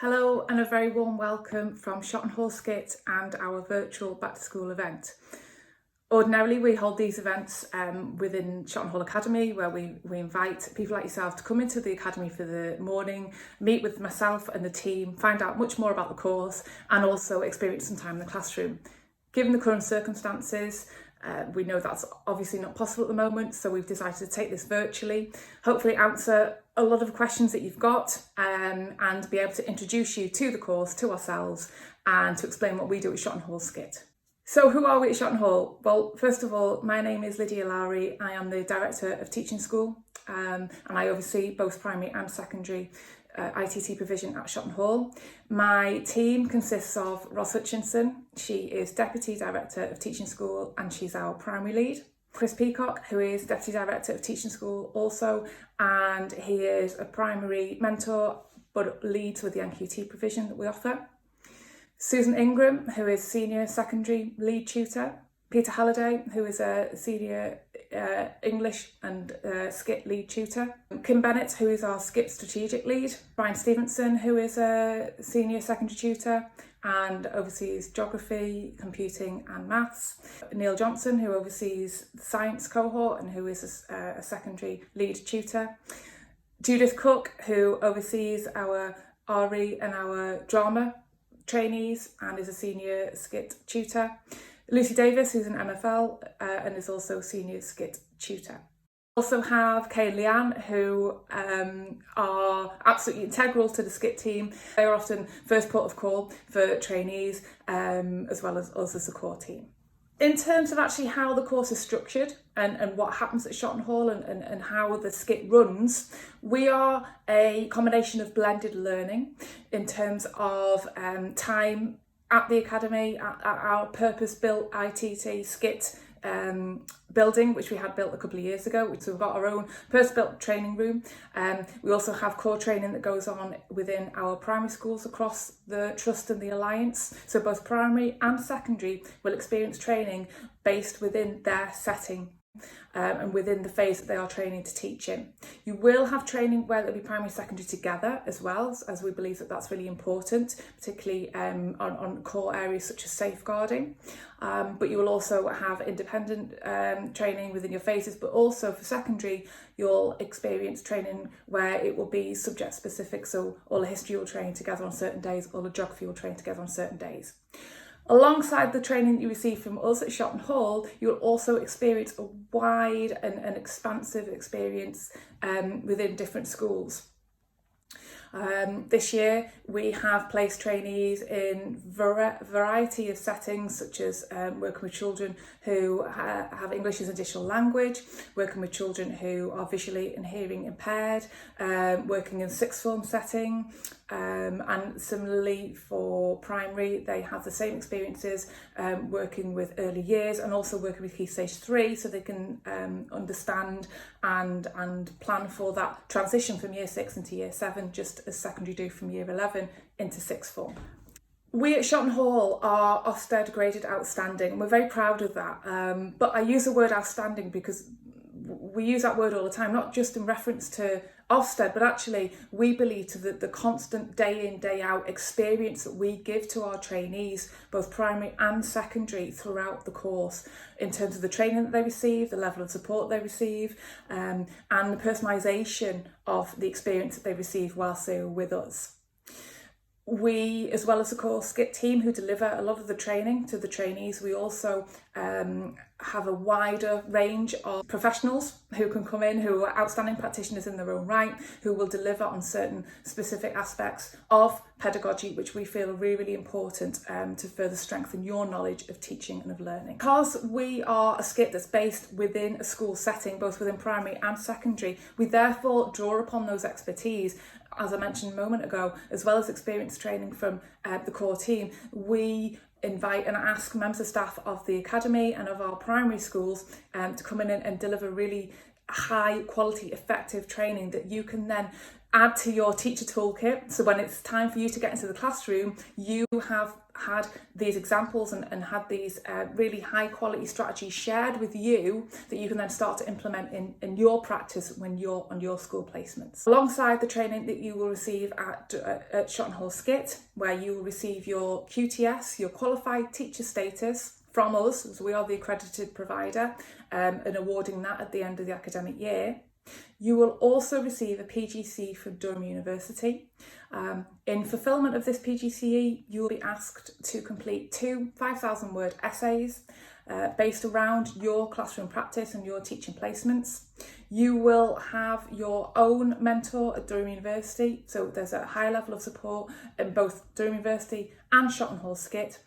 Hello and a very warm welcome from Shotton Hall SCITT and our virtual back to school event. Ordinarily we hold these events within Shotton Hall Academy, where we invite people like yourself to come into the academy for the morning, meet with myself and the team, find out much more about the course and also experience some time in the classroom. Given the current circumstances, we know that's obviously not possible at the moment, so we've decided to take this virtually, hopefully answer a lot of questions that you've got and be able to introduce you to the course, to ourselves, and to explain what we do at Shotton Hall SCITT. So who are we at Shotton Hall? Well, first of all, my name is Lydia Lowry. I am the Director of Teaching School and I oversee both primary and secondary ITT provision at Shotton Hall. My team consists of Ros Hutchinson. She is Deputy Director of Teaching School and she's our primary lead. Chris Peacock, who is Deputy Director of Teaching School also, and he is a primary mentor but leads with the NQT provision that we offer. Susan Ingram, who is Senior Secondary Lead Tutor. Peter Halliday, who is a Senior English and SCITT Lead Tutor. Kim Bennett, who is our SCITT Strategic Lead. Brian Stevenson, who is a Senior Secondary Tutor and oversees Geography, Computing and Maths. Neil Johnson, who oversees the Science Cohort and who is a Secondary Lead Tutor. Judith Cook, who oversees our RE and our Drama trainees and is a Senior SCITT Tutor. Lucy Davis, who's an MFL and is also Senior SCITT Tutor. Also have Kay and Leanne, who are absolutely integral to the SCITT team. They are often first port of call for trainees as well as us as a core team. In terms of actually how the course is structured and what happens at Shotton Hall and how the SCITT runs, we are a combination of blended learning in terms of time at the academy, at our purpose-built ITT SCITT building, which we had built a couple of years ago. So we've got our own purpose-built training room. We also have core training that goes on within our primary schools across the Trust and the Alliance. So both primary and secondary will experience training based within their setting and within the phase that they are training to teach in. You will have training where there'll be primary and secondary together as well, as we believe that that's really important, particularly on core areas such as safeguarding. But you will also have independent training within your phases, but also for secondary you'll experience training where it will be subject specific, so all the history will train together on certain days, all the geography will train together on certain days. Alongside the training that you receive from us at Shotton Hall, you'll also experience a wide and expansive experience within different schools. This year we have placed trainees in variety of settings, such as working with children who have English as additional language, working with children who are visually and hearing impaired, working in sixth form setting, and similarly for primary they have the same experiences working with early years and also working with Key Stage 3, so they can understand and plan for that transition from year 6 into year 7, just as secondary do from year 11 into sixth form. We at Shotton Hall are Ofsted graded outstanding and we're very proud of that, but I use the word outstanding because we use that word all the time, not just in reference to Ofsted, but actually we believe to the constant day in, day out experience that we give to our trainees, both primary and secondary, throughout the course, in terms of the training that they receive, the level of support they receive, and the personalisation of the experience that they receive whilst they are with us. We, as well as the core SCITT team who deliver a lot of the training to the trainees, we also have a wider range of professionals who can come in, who are outstanding practitioners in their own right, who will deliver on certain specific aspects of pedagogy, which we feel are really, really important to further strengthen your knowledge of teaching and of learning. Because we are a SCITT that's based within a school setting, both within primary and secondary, we therefore draw upon those expertise. As I mentioned a moment ago, as well as experience training from the core team, we invite and ask members of staff of the academy and of our primary schools to come in and deliver really high quality, effective training that you can then add to your teacher toolkit. So when it's time for you to get into the classroom, you have had these examples and had these really high quality strategies shared with you that you can then start to implement in your practice when you're on your school placements. Alongside the training that you will receive at Shotton Hall SCITT, where you will receive your QTS, your qualified teacher status from us, as we are the accredited provider, and awarding that at the end of the academic year. You will also receive a PGCE from Durham University. In fulfilment of this PGCE, you will be asked to complete 2 5,000 word essays based around your classroom practice and your teaching placements. You will have your own mentor at Durham University, so there's a high level of support in both Durham University and Shotton Hall SCITT.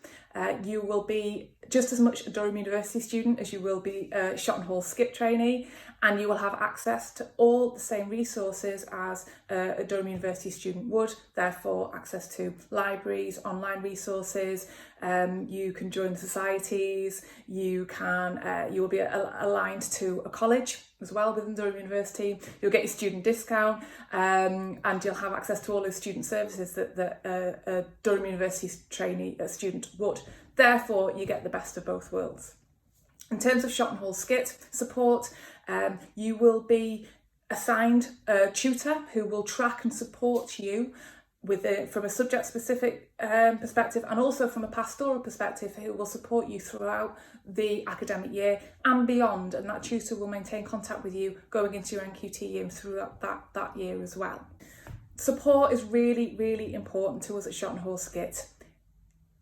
You will be just as much a Durham University student as you will be a Shotton Hall SCITT trainee, and you will have access to all the same resources as a Durham University student would, therefore access to libraries, online resources, you can join the societies, you will be aligned to a college as well within Durham University, you'll get your student discount, and you'll have access to all those student services that a Durham University student would. Therefore, you get the best of both worlds. In terms of Shotton Hall SCITT support, you will be assigned a tutor who will track and support you from a subject-specific perspective, and also from a pastoral perspective, who will support you throughout the academic year and beyond, and that tutor will maintain contact with you going into your NQT year and throughout that year as well. Support is really, really important to us at Shotton Hall SCITT.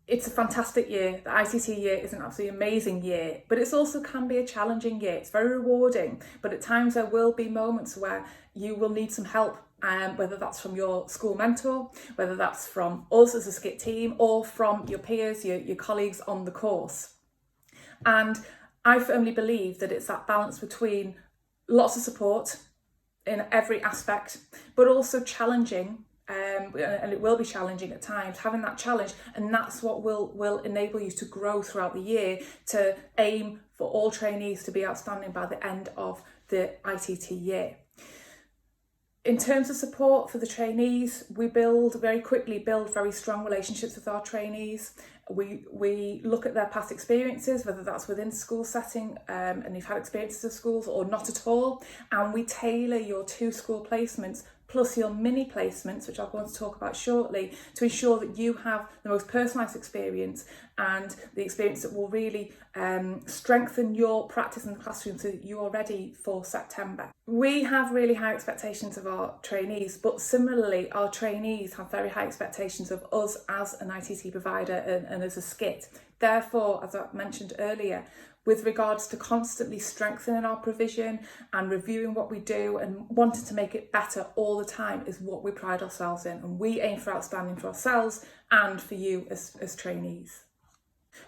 It's a fantastic year. The ICT year is an absolutely amazing year, but it also can be a challenging year. It's very rewarding, but at times there will be moments where you will need some help, whether that's from your school mentor, whether that's from us as a SCITT team, or from your peers, your colleagues on the course. And I firmly believe that it's that balance between lots of support in every aspect, but also challenging, and it will be challenging at times, having that challenge, and that's what will enable you to grow throughout the year, to aim for all trainees to be outstanding by the end of the ICT year. In terms of support for the trainees, we very quickly build very strong relationships with our trainees. We look at their past experiences, whether that's within school setting, and you've had experiences of schools or not at all, and we tailor your 2 school placements plus your mini placements, which I'm going to talk about shortly, to ensure that you have the most personalised experience and the experience that will really strengthen your practice in the classroom so that you are ready for September. We have really high expectations of our trainees, but similarly our trainees have very high expectations of us as an ITT provider and as a SCITT. Therefore, as I mentioned earlier, with regards to constantly strengthening our provision and reviewing what we do and wanting to make it better all the time is what we pride ourselves in, and we aim for outstanding for ourselves and for you as trainees.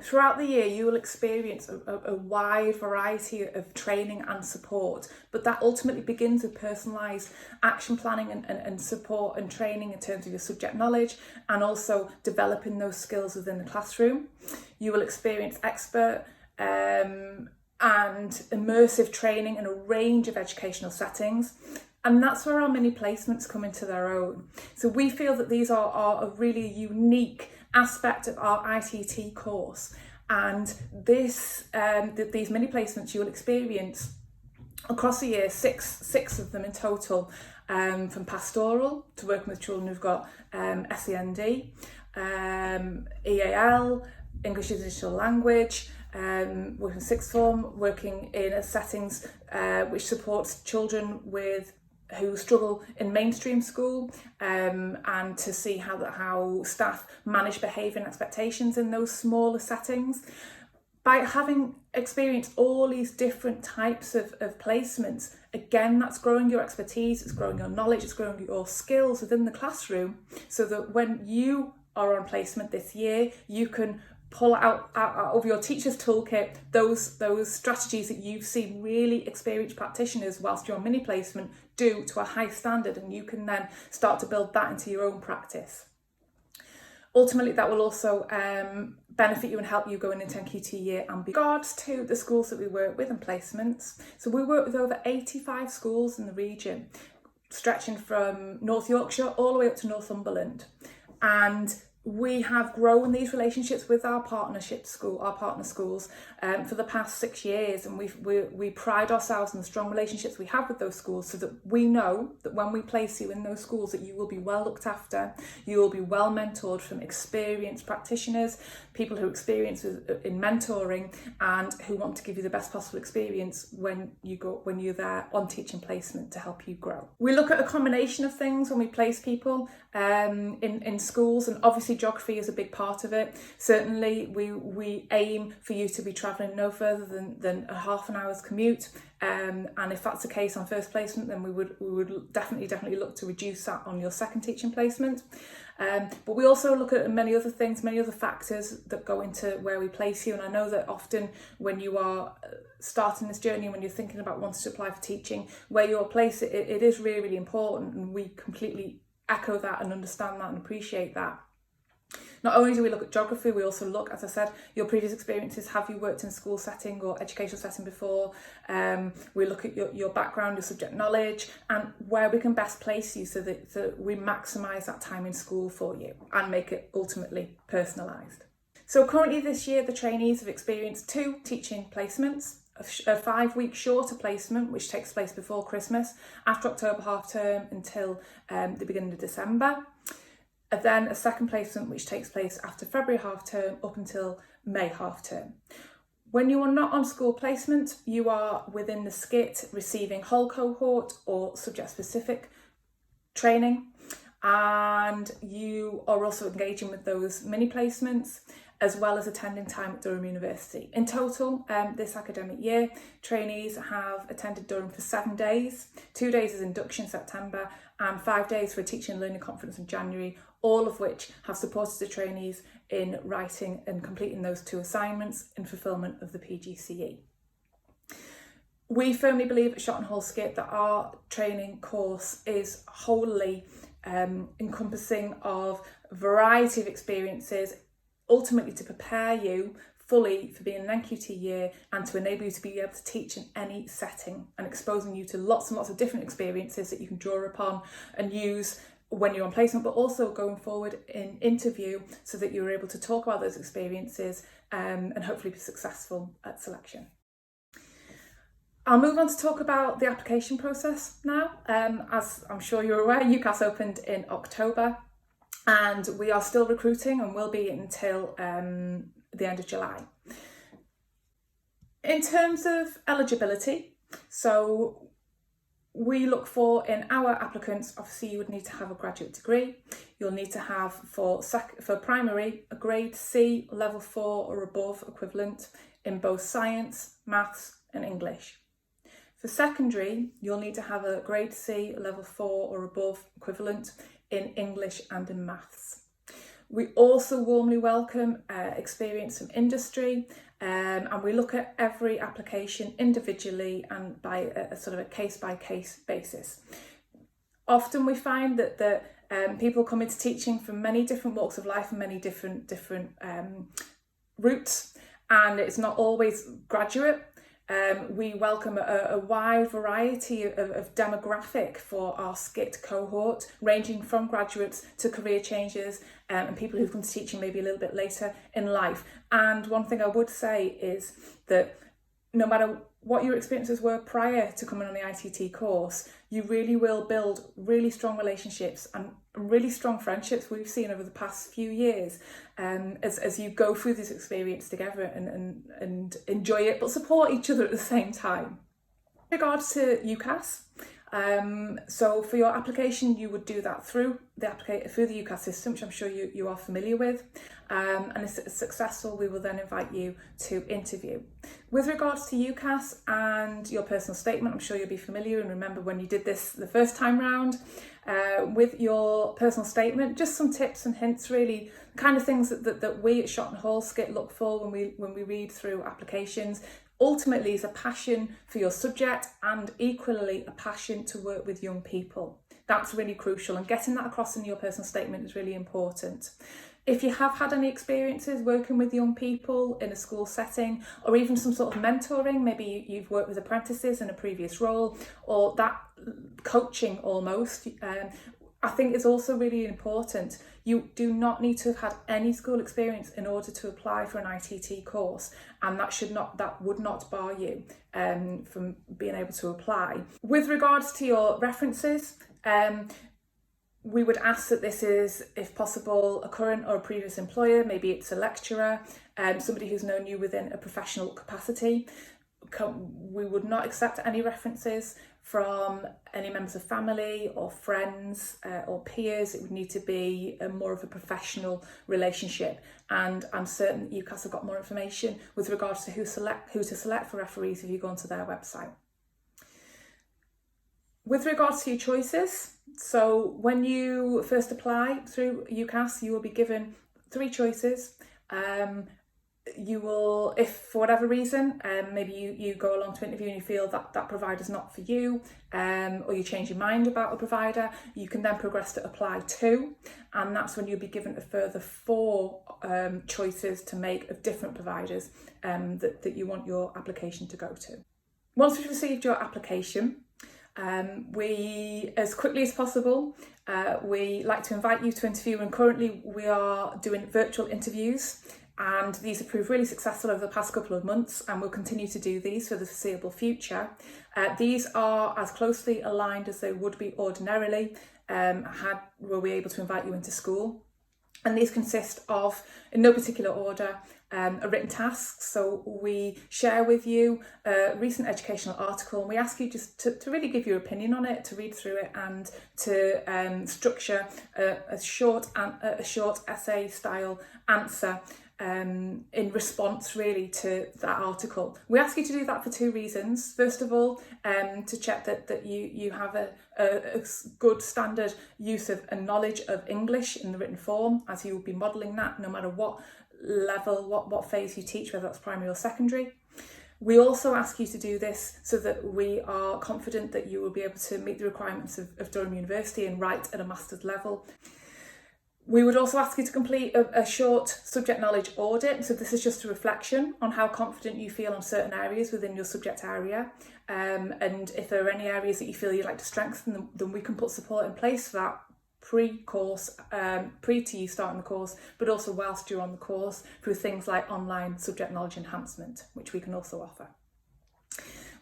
Throughout the year, you will experience a wide variety of training and support, but that ultimately begins with personalised action planning and support and training in terms of your subject knowledge, and also developing those skills within the classroom. You will experience expert and immersive training in a range of educational settings, and that's where our mini placements come into their own. So we feel that these are a really unique aspect of our ITT course, and these mini placements you will experience across the year, six of them in total, from pastoral to working with children who've got SEND, EAL, English as a digital language, working sixth form, working in settings which supports children who struggle in mainstream school, and to see how staff manage behaviour and expectations in those smaller settings. By having experienced all these different types of placements, again, that's growing your expertise, it's growing your knowledge, it's growing your skills within the classroom, so that when you are on placement this year, you can pull out of your teacher's toolkit those strategies that you've seen really experienced practitioners whilst you're on mini placement do to a high standard, and you can then start to build that into your own practice. Ultimately, that will also benefit you and help you going into NQT year and beyond. With regards to the schools that we work with and placements, so we work with over 85 schools in the region, stretching from North Yorkshire all the way up to Northumberland, and We have grown these relationships with our partner schools for the past 6 years, and we pride ourselves in the strong relationships we have with those schools, so that we know that when we place you in those schools that you will be well looked after, you will be well mentored from experienced practitioners, people who experience in mentoring and who want to give you the best possible experience when you're there on teaching placement to help you grow. We look at a combination of things when we place people in schools, and obviously geography is a big part of it. Certainly we aim for you to be travelling no further than a half an hour's commute, and if that's the case on first placement, then we would definitely look to reduce that on your second teaching placement. But we also look at many other things, many other factors that go into where we place you. And I know that often when you are starting this journey, when you're thinking about wanting to apply for teaching, where you're placed, it is really, really important, and we completely echo that and understand that and appreciate that. Not only do we look at geography, we also look, as I said, your previous experiences. Have you worked in a school setting or educational setting before? We look at your background, your subject knowledge, and where we can best place you so that we maximise that time in school for you and make it ultimately personalised. So currently this year, the trainees have experienced 2 teaching placements, a 5-week shorter placement, which takes place before Christmas, after October half term until the beginning of December. And then a second placement which takes place after February half term up until May half term. When you are not on school placement, you are within the SCITT receiving whole cohort or subject specific training, and you are also engaging with those mini placements as well as attending time at Durham University. In total, this academic year, trainees have attended Durham for 7 days, 2 days as induction September and 5 days for a teaching and learning conference in January, all of which have supported the trainees in writing and completing those 2 assignments in fulfilment of the PGCE. We firmly believe at Shotton Hall SCITT that our training course is wholly encompassing of a variety of experiences, ultimately to prepare you fully for being an NQT year and to enable you to be able to teach in any setting, and exposing you to lots and lots of different experiences that you can draw upon and use when you're on placement, but also going forward in interview so that you're able to talk about those experiences and hopefully be successful at selection. I'll move on to talk about the application process now. As I'm sure you're aware, UCAS opened in October, and we are still recruiting and will be until the end of July. In terms of eligibility, so we look for in our applicants, obviously you would need to have a graduate degree. You'll need to have for primary a grade C level 4 or above equivalent in both science, maths and English. For secondary, you'll need to have a grade C level 4 or above equivalent in English and in maths. We also warmly welcome experience from industry, and we look at every application individually and by a sort of a case-by-case basis. Often we find that people come into teaching from many different walks of life and many different routes, and it's not always graduate. We welcome a wide variety of demographic for our SCITT cohort, ranging from graduates to career changers and people who've come to teaching maybe a little bit later in life. And one thing I would say is that no matter what your experiences were prior to coming on the ITT course, you really will build really strong relationships and really strong friendships we've seen over the past few years as you go through this experience together and enjoy it, but support each other at the same time. In regards to UCAS, so for your application, you would do that through the UCAS system, which I'm sure you are familiar with. And if it's successful, we will then invite you to interview. With regards to UCAS and your personal statement, I'm sure you'll be familiar and remember when you did this the first time round. With your personal statement, just some tips and hints, really, the kind of things that we at Shotton Hall SCITT look for when we read through applications. Ultimately is a passion for your subject and equally a passion to work with young people. That's really crucial, and getting that across in your personal statement is really important. If you have had any experiences working with young people in a school setting, or even some sort of mentoring, maybe you've worked with apprentices in a previous role, or that coaching almost, I think it's also really important. You do not need to have had any school experience in order to apply for an ITT course, and that would not bar you from being able to apply. With regards to your references, we would ask that this is, if possible, a current or a previous employer. Maybe it's a lecturer, somebody who's known you within a professional capacity. We would not accept any references from any members of family or friends or peers. It would need to be more of a professional relationship, and I'm certain that UCAS have got more information with regards to who to select for referees if you go onto their website. With regards to your choices, so when you first apply through UCAS, you will be given 3 choices. You will, if for whatever reason, maybe you go along to interview and you feel that that provider's not for you, or you change your mind about a provider, you can then progress to apply to, and that's when you'll be given a further 4 choices to make of different providers that you want your application to go to. Once we've received your application, we, as quickly as possible, we like to invite you to interview, and currently we are doing virtual interviews, and these have proved really successful over the past couple of months, and we'll continue to do these for the foreseeable future. These are as closely aligned as they would be ordinarily were we able to invite you into school. And these consist of, in no particular order, a written task. So we share with you a recent educational article, and we ask you just to really give your opinion on it, to read through it, and to structure a short essay style answer in response really to that article. We ask you to do that for 2 reasons. First of all, to check that you have a good standard use of and knowledge of English in the written form, as you will be modelling that no matter what level, what phase you teach, whether that's primary or secondary. We also ask you to do this so that we are confident that you will be able to meet the requirements of Durham University and write at a master's level. We would also ask you to complete a short subject knowledge audit. So this is just a reflection on how confident you feel on certain areas within your subject area. And if there are any areas that you feel you'd like to strengthen, then we can put support in place for that pre-course, pre to you starting the course, but also whilst you're on the course through things like online subject knowledge enhancement, which we can also offer.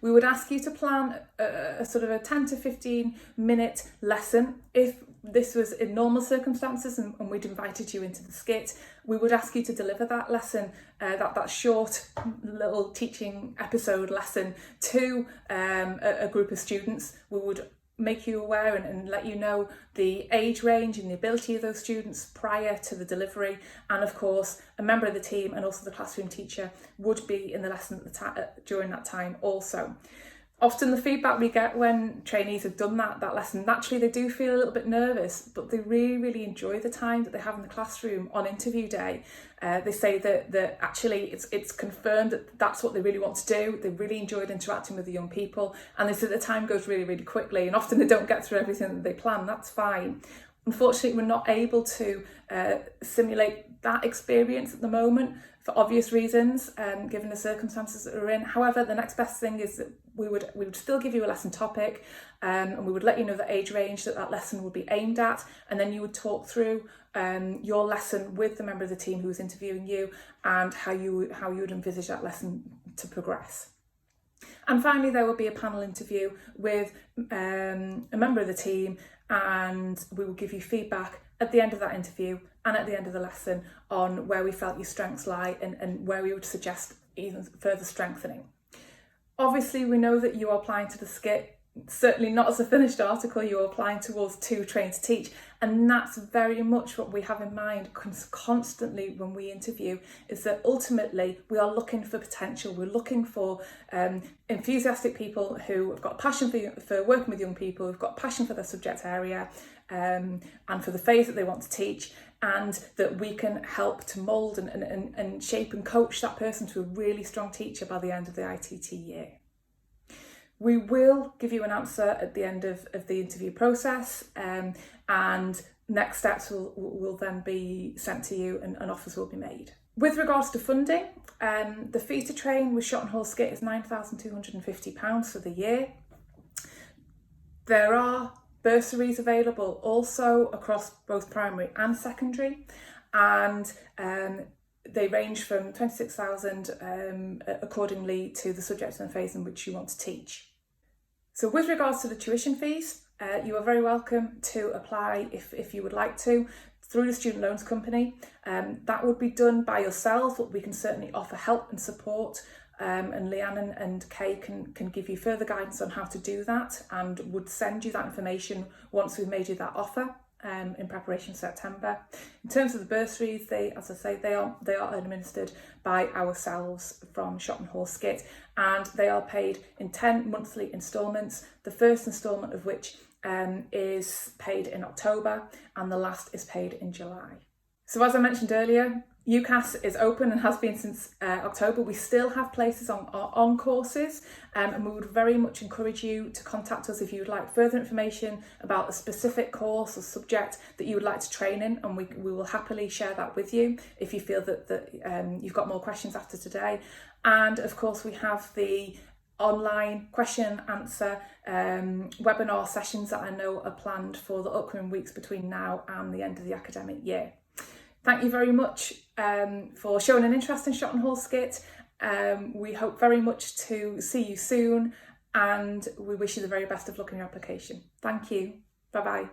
We would ask you to plan a sort of a 10 to 15 minute lesson. If this was in normal circumstances and we'd invited you into the skit, we would ask you to deliver that lesson, that short little teaching episode lesson to a group of students. We would make you aware and let you know the age range and the ability of those students prior to the delivery, and of course a member of the team and also the classroom teacher would be in the lesson during that time also. Often the feedback we get when trainees have done that lesson, naturally they do feel a little bit nervous, but they really enjoy the time that they have in the classroom on interview day. They say that actually it's confirmed that that's what they really want to do. They really enjoyed interacting with the young people, and they say the time goes really quickly, and often they don't get through everything that they plan. That's fine. Unfortunately, we're not able to simulate that experience at the moment for obvious reasons, given the circumstances that we're in. However, the next best thing is that we would still give you a lesson topic, and we would let you know the age range that lesson would be aimed at, and then you would talk through your lesson with the member of the team who was interviewing you and how you would envisage that lesson to progress. And finally, there will be a panel interview with a member of the team, and we will give you feedback at the end of that interview and at the end of the lesson on where we felt your strengths lie and where we would suggest even further strengthening. Obviously, we know that you are applying to the skit, certainly not as a finished article, you're applying towards to train to teach, and that's very much what we have in mind constantly when we interview, is that ultimately we are looking for potential. We're looking for enthusiastic people who have got a passion for working with young people, who've got a passion for their subject area and for the phase that they want to teach, and that we can help to mould and shape and coach that person to a really strong teacher by the end of the ITT year. We will give you an answer at the end of the interview process, and next steps will then be sent to you and offers will be made. With regards to funding, the fee to train with Shotton Hall SCITT is £9,250 for the year. There are bursaries available also across both primary and secondary, and they range from 26,000 accordingly to the subject and phase in which you want to teach. So with regards to the tuition fees, you are very welcome to apply if you would like to through the Student Loans Company. That would be done by yourself, but we can certainly offer help and support, and Leanne and Kay can give you further guidance on how to do that, and would send you that information once we've made you that offer in preparation for September. In terms of the bursaries, they are administered by ourselves from Shotton Hall SCITT, and they are paid in 10 monthly instalments, the first instalment of which is paid in October and the last is paid in July. So as I mentioned earlier, UCAS is open and has been since October. We still have places on courses, and we would very much encourage you to contact us if you would like further information about a specific course or subject that you would like to train in, and we will happily share that with you if you feel that you've got more questions after today. And of course we have the online question and answer webinar sessions that I know are planned for the upcoming weeks between now and the end of the academic year. Thank you very much for showing an interest in Shotton Hall SCITT. We hope very much to see you soon, and we wish you the very best of luck in your application. Thank you. Bye bye.